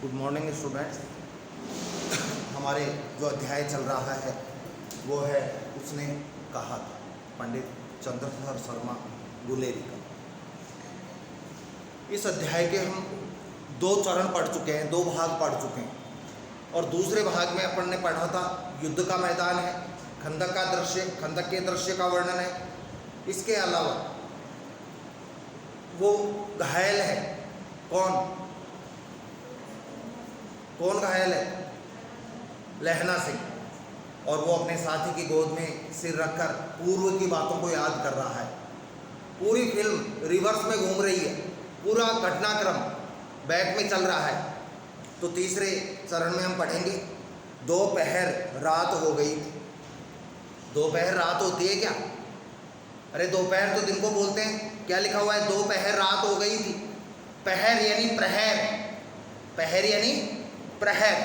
Good morning students. हमारे जो अध्याय चल रहा है वो है उसने कहा था, पंडित चंद्रशेखर शर्मा गुलेरी का। इस अध्याय के हम दो चरण पढ़ चुके हैं, दो भाग पढ़ चुके हैं और दूसरे भाग में अपन ने पढ़ा था युद्ध का मैदान है, खंदक का दृश्य, खंदक के दृश्य का वर्णन है। इसके अलावा वो घायल है, कौन घायल है? लहना सिंह, और वो अपने साथी की गोद में सिर रखकर पूर्व की बातों को याद कर रहा है। पूरी फिल्म रिवर्स में घूम रही है, पूरा घटनाक्रम बैक में चल रहा है। तो तीसरे चरण में हम पढ़ेंगे दोपहर रात हो गई थी। दोपहर रात होती है क्या? अरे दोपहर तो दिन को बोलते हैं। क्या लिखा हुआ है? दोपहर रात हो गई थी। पहर यानी प्रहर, पहर यानी प्रहर।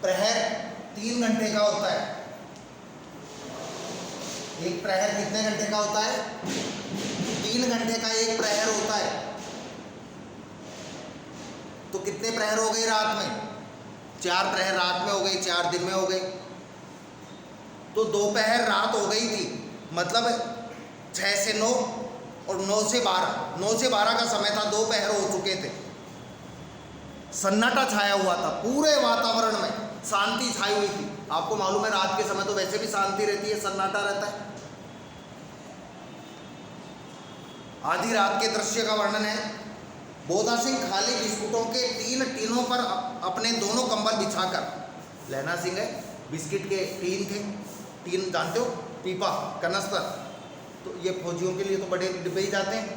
प्रहर 3 घंटे का होता है। एक प्रहर कितने घंटे का होता है? 3 घंटे का एक प्रहर होता है। तो कितने प्रहर हो गए रात में? 4 प्रहर रात में हो गई, 4 दिन में हो गई। तो दोपहर रात हो गई थी, मतलब 6 से 9 और 9 से 12, 9 से 12 का समय था। दोपहर हो चुके थे, सन्नाटा छाया हुआ था, पूरे वातावरण में शांति छाई हुई थी। आपको मालूम है रात के समय तो वैसे भी शांति रहती है, सन्नाटा रहता है। आधी रात के दृश्य का वर्णन है। बोधा सिंह खाली बिस्कुटों के 3 टीनों पर अपने दोनों कंबल बिछाकर, लहना सिंह है, बिस्किट के टीन थे। टीन जानते हो, पीपा, कनस्तर। तो ये फौजियों के लिए तो बड़े डिब्बे ही जाते हैं,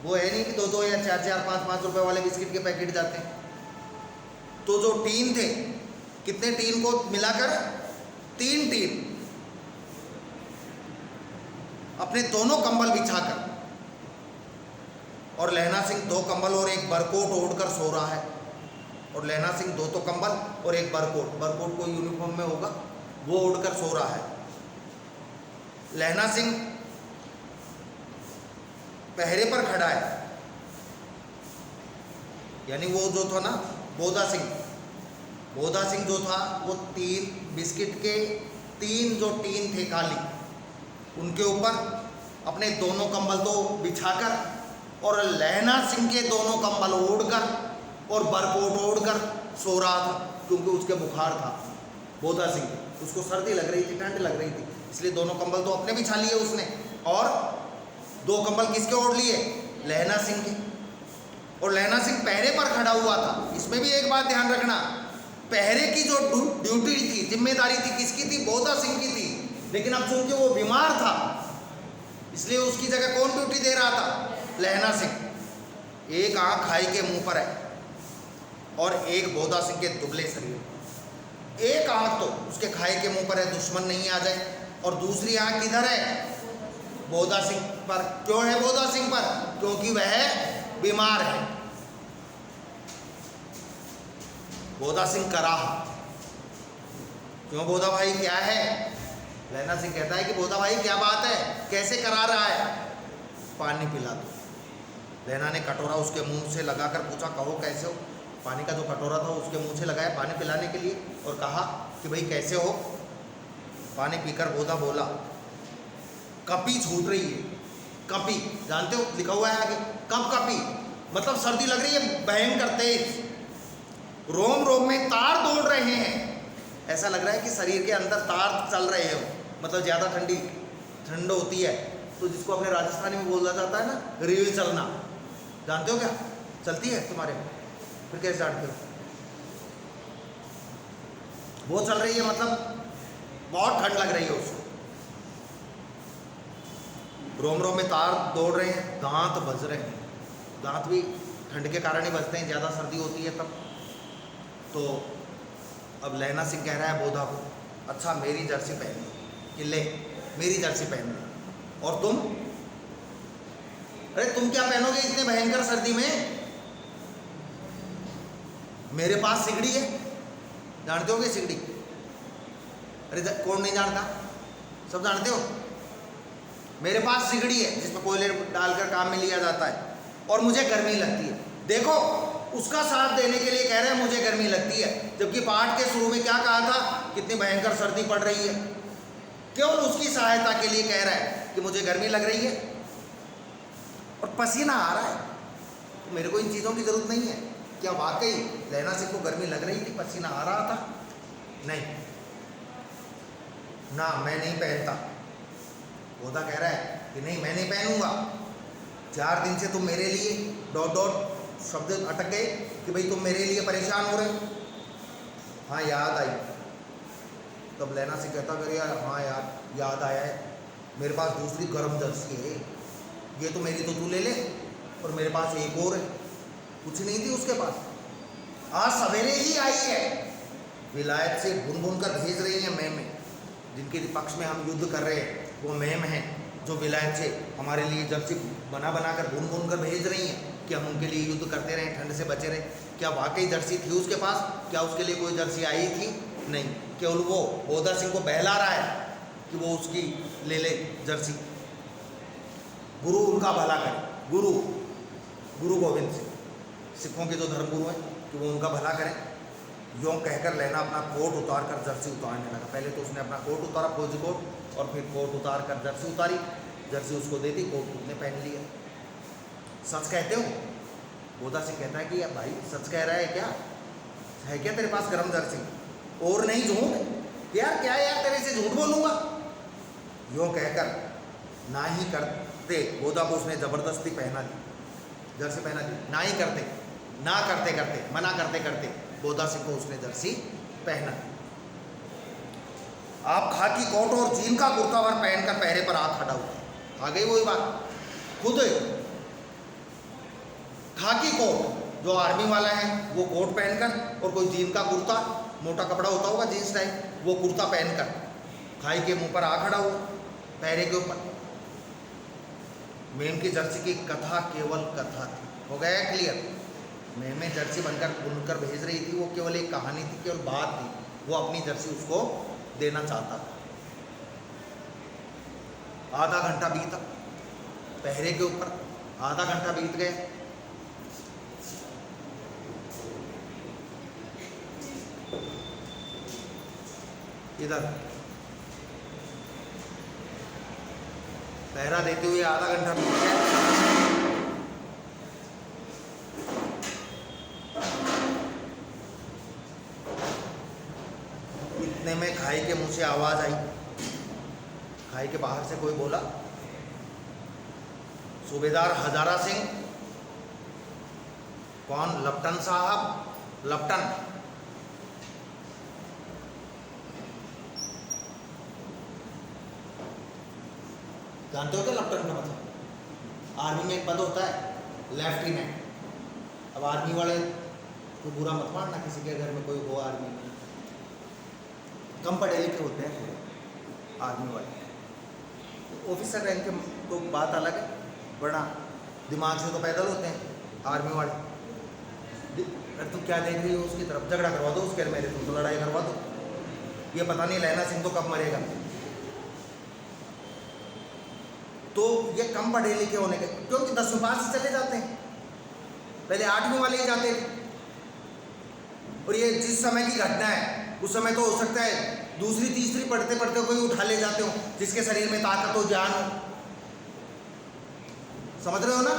वो है नहीं कि 2-2 या 4-4, 5-5 रुपए वाले बिस्किट के पैकेट जाते हैं। तो जो टीन थे, कितने टीन को मिलाकर? 3 टीन, अपने दोनों कंबल बिछाकर। और लहना सिंह 2 कंबल और एक बरकोट ओढ़कर सो रहा है। और लहना सिंह 2 तो कंबल और एक बरकोट, बरकोट को यूनिफॉर्म में होगा, वो ओढ़कर सो रहा है। लहना सिंह पहरे पर खड़ा है, यानी वो जो था ना बोधा सिंह जो था वो 3 बिस्किट के 3 जो टीन थे खाली, उनके ऊपर अपने दोनों कंबल तो बिछाकर और लहना सिंह के दोनों कंबल ओढ़कर और बरकोट ओढ़कर सो रहा था, क्योंकि उसके बुखार था। बोधा सिंह, उसको सर्दी लग रही थी, ठंड लग रही थी, इसलिए दोनों कंबल तो अपने बिछा लिए उसने, और 2 कंबल किसके ओढ़ लिए? लहना सिंह के। और लहना सिंह पहरे पर खड़ा हुआ था। इसमें भी एक बात ध्यान रखना, पहरे की जो ड्यूटी थी, जिम्मेदारी थी, किसकी थी? बोधा सिंह की थी। लेकिन अब चूंकि वो बीमार था, इसलिए उसकी जगह कौन ड्यूटी दे रहा था? लहना सिंह। एक आंख खाई के मुंह पर है और एक बोधा सिंह के दुबले शरीर। एक आंख तो उसके खाई के मुंह पर है, दुश्मन नहीं आ जाए, और दूसरी आंख किधर है? बोधा सिंह पर। क्यों है बोधा सिंह पर? क्योंकि वह बीमार है। बोधा सिंह कराहा। क्यों बोधा भाई, क्या है? लहना सिंह कहता है कि बोधा भाई क्या बात है, कैसे करा रहा है? पानी पिला दो। लहना ने कटोरा उसके मुंह से लगाकर पूछा, कहो कैसे हो? पानी का जो कटोरा था उसके मुंह से लगाया पानी पिलाने के लिए और कहा कि भाई कैसे हो? पानी पीकर बोधा बोला, कपी छूट रही है। कपी जानते हो, लिखा हुआ है आगे, कब कपी, मतलब सर्दी लग रही है भयंकर तेज, रोम रोम में तार दौड़ रहे हैं। ऐसा लग रहा है कि शरीर के अंदर तार चल रहे हो, मतलब ज़्यादा ठंड होती है तो जिसको अपने राजस्थानी में बोला जाता है ना, रेल चलना। जानते हो क्या? चलती है तुम्हारे में? फिर कैसे जानते हो? वो चल रही है, मतलब बहुत ठंड लग रही है उसको। रोम रोम में तार दौड़ रहे हैं, दांत बज रहे हैं। दांत भी ठंड के कारण ही बजते हैं, ज़्यादा सर्दी होती है तब। तो अब लहना सिंह कह रहा है बोधा को, अच्छा मेरी जर्सी पहन लो, कि ले मेरी जर्सी पहन लो। और तुम? अरे तुम क्या पहनोगे इतने भयंकर सर्दी में? मेरे पास सिगड़ी है, जानते होगे सिगड़ी? अरे कौन नहीं जानता, सब जानते हो। मेरे पास सिगड़ी है जिसमें कोयले डालकर काम में लिया जाता है, और मुझे गर्मी लगती है। देखो, उसका साथ देने के लिए कह रहे हैं मुझे गर्मी लगती है, जबकि पाठ के शुरू में क्या कहा था, कितनी भयंकर सर्दी पड़ रही है। केवल उसकी सहायता के लिए कह रहा है कि मुझे गर्मी लग रही है और पसीना आ रहा है, तो मेरे को इन चीज़ों की ज़रूरत नहीं है। क्या वाकई लैला सिंह को गर्मी लग रही थी, पसीना आ रहा था? नहीं ना, मैं नहीं पहनता। बोधा कह रहा है कि नहीं, मैं नहीं पहनूंगा। 4 दिन से तुम मेरे लिए डॉट डॉट शब्द अटक गए कि भाई तुम मेरे लिए परेशान हो रहे। हाँ, याद आई। तब लैला सिंह कहता करे यार, हाँ यार याद आया है, मेरे पास दूसरी गर्म जर्सी है, ये तो मेरी तो तू ले ले, और मेरे पास एक और है। कुछ नहीं थी उसके पास, आज सवेरे ही आई है, विलायत से बुन बुन कर भेज रही है मैम, जिनके पक्ष में हम युद्ध कर रहे हैं वो मैम हैं, जो विलायत से हमारे लिए जर्सी बना बना कर बुन बुन कर भेज रही हैं कि हम उनके लिए युद्ध करते रहें, ठंड से बचे रहें। क्या वाकई जर्सी थी उसके पास? क्या उसके लिए कोई जर्सी आई थी? नहीं, केवल वो बोधा सिंह को बहला रहा है कि वो उसकी ले ले जर्सी। गुरु उनका भला करे, गुरु गोविंद सिंह, सिखों के जो धर्मगुरु हैं, कि वो उनका भला करें। यूँ कहकर लैला अपना कोट उतार कर जर्सी उतारने लगा। पहले तो उसने अपना कोट उतारा, फौजी कोट, और फिर कोट उतार कर जर्सी उतारी। जर्सी उसको दे दी, कोट उसने पहन लिया। सच कहते हो? बोधा सिंह कहता है कि यार भाई सच कह रहा है क्या? है क्या तेरे पास गर्म जर्सी? और नहीं झूठ यार, क्या यार तेरे से झूठ बोलूँगा? यूँ कहकर ना ही करते बोधा को उसने ज़बरदस्ती पहना दी, जर्सी पहना दी। ना ही करते, ना करते करते, मना करते करते बोधा सिंह को उसने जर्सी पहना। आप खाकी कोट और जीन का कुर्ता भर पहनकर पहरे पर आ खड़ा हुआ। आ गई वही बात, खुद खाकी कोट, जो आर्मी वाला है वो कोट पहनकर, और कोई जीन का कुर्ता, मोटा कपड़ा होता होगा जीन्स टाइप, वो कुर्ता पहनकर खाई के मुंह पर आ खड़ा हुआ, पहरे के ऊपर। मेम की जर्सी की कथा केवल कथा थी। हो गया क्लियर? मेम जर्सी बनकर बुनकर भेज रही थी, वो केवल एक कहानी थी, केवल बात थी। वो अपनी जर्सी उसको देना चाहता था। आधा घंटा बीता, पहरे के ऊपर आधा घंटा बीत गया। इधर पहरा देते हुए आधा घंटा बीत गया। इतने में खाई के मुंह से आवाज आई। खाई के बाहर से कोई बोला, सूबेदार हजारा सिंह। कौन? लपटन साहब। लपटन जानते हो क्या लपटन का मतलब? आर्मी में एक पद होता है लेफ्टिनेंट। अब आर्मी वाले तो बुरा मत मानना, किसी के घर में कोई हो आर्मी में, कम पढ़े लिखे होते हैं थोड़े आर्मी वाले। ऑफिसर रैंक के तो बात अलग है, वरना दिमाग से तो पैदल होते हैं आर्मी वाले। अरे तुम क्या देख रही हो उसकी तरफ? झगड़ा करवा दो उसके मेरे, तुम तो लड़ाई करवा दो। ये पता नहीं लैला सिंह तो कब मरेगा। तो ये कम पढ़े लिखे होने के, क्योंकि 10वीं पास से चले जाते हैं, पहले 8वीं वाले ही जाते थे। और ये जिस समय की घटना है उस समय तो हो सकता है दूसरी तीसरी पढ़ते पढ़ते कोई उठा ले जाते हो, जिसके शरीर में ताकत हो, जान हो। समझ रहे हो ना?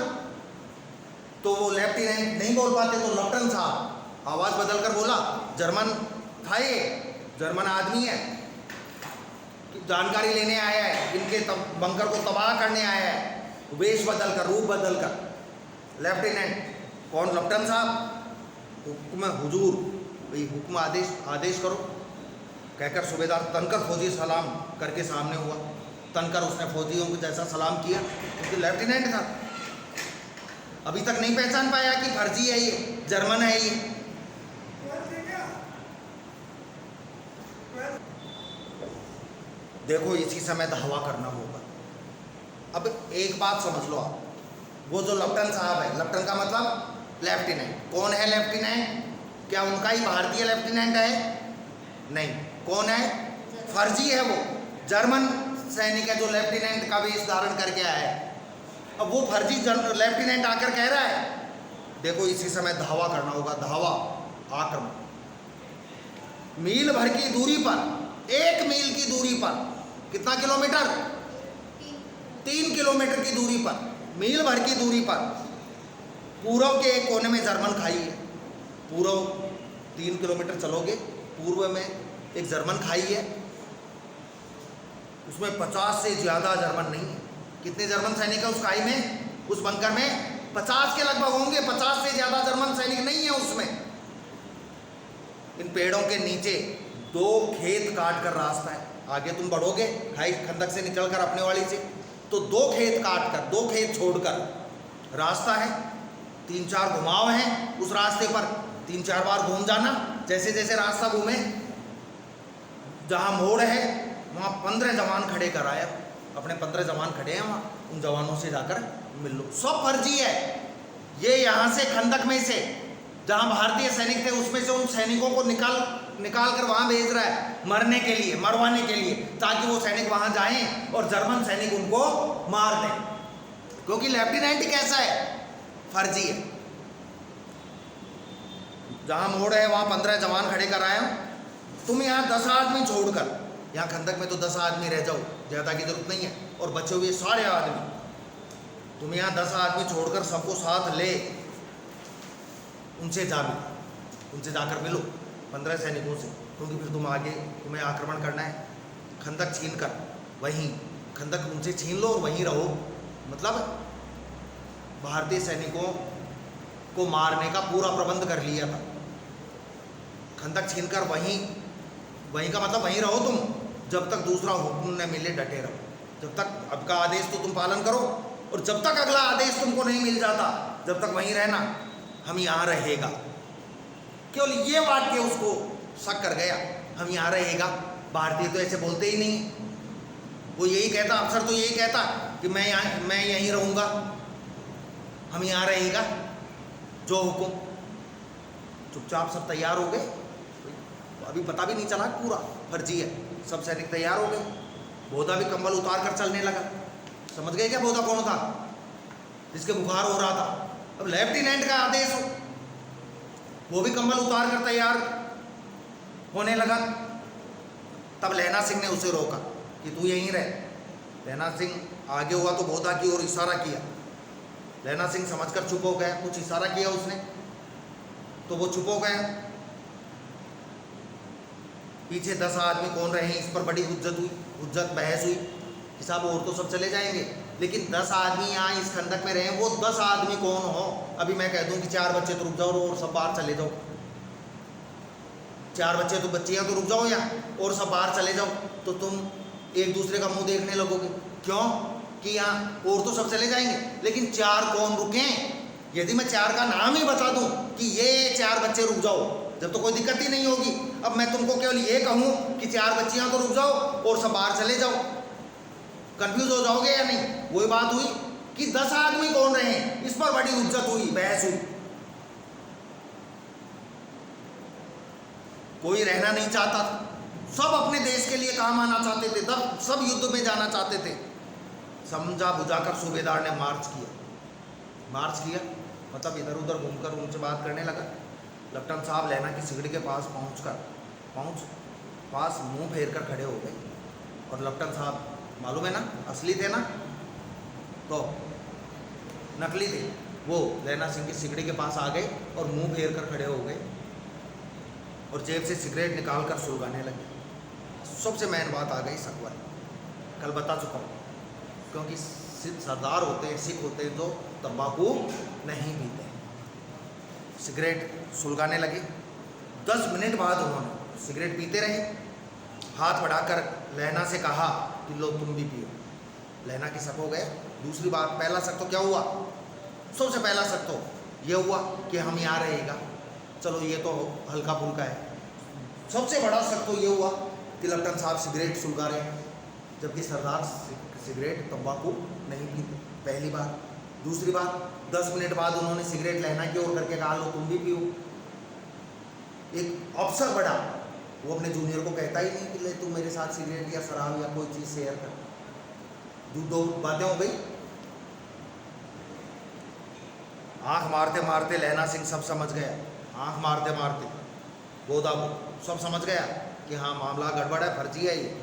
तो वो लेफ्टिनेंट नहीं बोल पाते, तो लपटन साहब आवाज बदल कर बोला। जर्मन था ये, जर्मन आदमी है, जानकारी लेने आया है, इनके बंकर को तबाह करने आया है, वेश बदल कर, रूप बदल कर। लेफ्टिनेंट कौन? लपटन साहब। हुक्म हुजूर, भाई हुक्म आदेश करो, कहकर सूबेदार तनकर फौजी सलाम करके सामने हुआ। तनकर उसने फौजियों को जैसा सलाम किया, क्योंकि लेफ्टिनेंट था। अभी तक नहीं पहचान पाया कि फर्जी है ये, जर्मन है ये। देखो इसी समय धावा करना होगा। अब एक बात समझ लो आप, वो जो लपटन साहब है, लपटन का मतलब लेफ्टिनेंट। कौन है लेफ्टिनेंट? क्या उनका ही भारतीय लेफ्टिनेंट है? नहीं। कौन है? फर्जी है वो, जर्मन सैनिक है जो लेफ्टिनेंट का वेश धारण करके आया है। अब वो फर्जी लेफ्टिनेंट आकर कह रहा है देखो इसी समय धावा करना होगा, धावा आक्रमण। मील भर की दूरी पर, 1 मील की दूरी पर, कितना किलोमीटर? 3 किलोमीटर की दूरी पर, मील भर की दूरी पर पूर्व के एक कोने में जर्मन खाई है। पूर्व 3 किलोमीटर चलोगे, पूर्व में एक जर्मन खाई है, उसमें 50 से ज़्यादा जर्मन नहीं है। कितने जर्मन सैनिक है उस खाई में, उस बंकर में? 50 के लगभग होंगे, 50 से ज़्यादा जर्मन सैनिक नहीं है उसमें। इन पेड़ों के नीचे 2 खेत काट कर रास्ता है। आगे तुम बढ़ोगे खाई खंदक से निकलकर अपने वाली से, तो 2 खेत काट कर, 2 खेत छोड़कर रास्ता है। 3-4 घुमाव हैं उस रास्ते पर, 3-4 बार घूम जाना। जैसे जैसे रास्ता घूमे, जहाँ मोड़ है वहाँ 15 जवान खड़े कराया, अपने 15 जवान खड़े हैं वहाँ, उन जवानों से जाकर मिल लो। सब फर्जी है। ये यहाँ से खंदक में से जहाँ भारतीय सैनिक थे उसमें से उन सैनिकों को निकाल कर वहाँ भेज रहा है मरने के लिए, मरवाने के लिए, ताकि वो सैनिक वहाँ जाएं और जर्मन सैनिक उनको मार दें। क्योंकि लेफ्टिनेंट कैसा है? फर्जी है। जहाँ मोड़ है वहाँ 15 जवान खड़े कराए हो, तुम यहाँ 10 आदमी छोड़कर, यहाँ खंदक में तो 10 आदमी रह जाओ, ज़्यादा की जरूरत नहीं है, और बचे हुए सारे आदमी तुम यहाँ 10 आदमी छोड़कर सबको साथ ले उनसे जा मिलो, उनसे जाकर मिलो 15 सैनिकों से, क्योंकि फिर तुम आगे तुम्हें आक्रमण करना है। खंदक छीन कर वहीं, खंदक उनसे छीन लो और वहीं रहो। मतलब भारतीय सैनिकों को मारने का पूरा प्रबंध कर लिया था। खंदक छीन कर वहीं का मतलब वहीं रहो तुम, जब तक दूसरा हुक्म न मिले डटे रहो। जब तक अब का आदेश तो तुम पालन करो, और जब तक अगला आदेश तुमको नहीं मिल जाता जब तक वहीं रहना, हम यहाँ रहेगा। केवल ये वाक्य उसको शक कर गया, हम यहाँ रहेगा। भारतीय तो ऐसे बोलते ही नहीं, वो यही कहता, अफसर तो यही कहता कि मैं यहीं रहूँगा, हम यहाँ रहेगा, जो हुक्म। चुपचाप सब तैयार हो गए, अभी पता भी नहीं चला पूरा फर्जी है। सब सैनिक तैयार हो गए, बोधा भी कंबल उतार कर चलने लगा। समझ गए क्या बोधा कौन था? जिसके बुखार हो रहा था। अब लेफ्टिनेंट का आदेश हो, वो भी कंबल उतार कर तैयार होने लगा। तब लहना सिंह ने उसे रोका कि तू यहीं रह। लहना सिंह आगे हुआ तो बोधा की ओर इशारा किया। लहना सिंह समझकर चुप हो गया, कुछ इशारा किया उसने तो वो चुप हो गया। पीछे 10 आदमी कौन रहे, इस पर बड़ी हुज्जत बहस हुई कि साहब और तो सब चले जाएंगे, लेकिन 10 आदमी यहाँ इस खंदक में रहे, वो 10 आदमी कौन हो? अभी मैं कह दूं कि 4 बच्चे तो रुक जाओ और सब बाहर चले जाओ, 4 बच्चे तो बच्चियाँ तो रुक जाओ यहाँ और सब बाहर चले जाओ, तो तुम एक दूसरे का मुंह देखने लगोगे। क्यों? कि यहाँ और तो सब चले जाएंगे, लेकिन 4 कौन रुकें? यदि मैं 4 का नाम ही बता दूं कि ये 4 बच्चे रुक जाओ, जब तो कोई दिक्कत ही नहीं होगी। अब मैं तुमको केवल ये कहूँ कि 4 बच्चियाँ तो रुक जाओ और सब बाहर चले जाओ, कंफ्यूज हो जाओगे या नहीं? वही बात हुई कि 10 आदमी कौन रहे, इस पर बड़ी हुज्जत हुई, बहस हुई। कोई रहना नहीं चाहता था, सब अपने देश के लिए काम आना चाहते थे, तब सब युद्ध में जाना चाहते थे। समझा बुझाकर सूबेदार ने मार्च किया, मतलब इधर उधर घूमकर उनसे बात करने लगा। लेफ्टिनेंट साहब लहना की सिगड़ी के पास पास मुंह फेर कर खड़े हो गए। और लेफ्टिनेंट साहब मालूम है ना, असली थे ना, तो नकली थे। वो लहना सिंह की सिगड़ी के पास आ गए और मुंह फेर कर खड़े हो गए और जेब से सिगरेट निकाल कर सुलगाने लगे। सबसे मेन बात आ गई सकवर, कल बता चुका हूँ, क्योंकि सरदार होते हैं, सिख होते हैं जो तंबाकू नहीं पीते। सिगरेट सुलगाने लगे। 10 मिनट बाद उन्होंने सिगरेट पीते रहे, हाथ बढ़ाकर लहना से कहा कि लो तुम भी पियो। लहना की शक हो गया। दूसरी बात, पहला शक तो क्या हुआ? सबसे पहला शक तो ये हुआ कि हम यहाँ रहेगा, चलो ये तो हल्का फुल्का है। सबसे बड़ा शक तो ये हुआ कि लेफ्टिनेंट साहब सिगरेट सुलगा रहे हैं, जबकि सरदार सिगरेट तंबाकू नहीं पीते। पहली बात। दूसरी बात, 10 मिनट बाद उन्होंने सिगरेट लहना की ओर करके कहा लो तुम भी पियो। एक अफसर बड़ा, वो अपने जूनियर को कहता ही नहीं कि ले तू मेरे साथ सिगरेट या शराब या कोई चीज़ शेयर कर, दो बातें हो गई। आंख मारते मारते लहना सिंह सब समझ गया, आंख मारते मारते गोदा को सब समझ गया कि हाँ मामला गड़बड़ है, फर्जी है ये।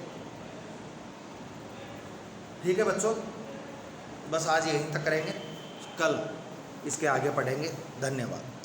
ठीक है बच्चों, बस आज यहीं तक करेंगे, कल इसके आगे पढ़ेंगे। धन्यवाद।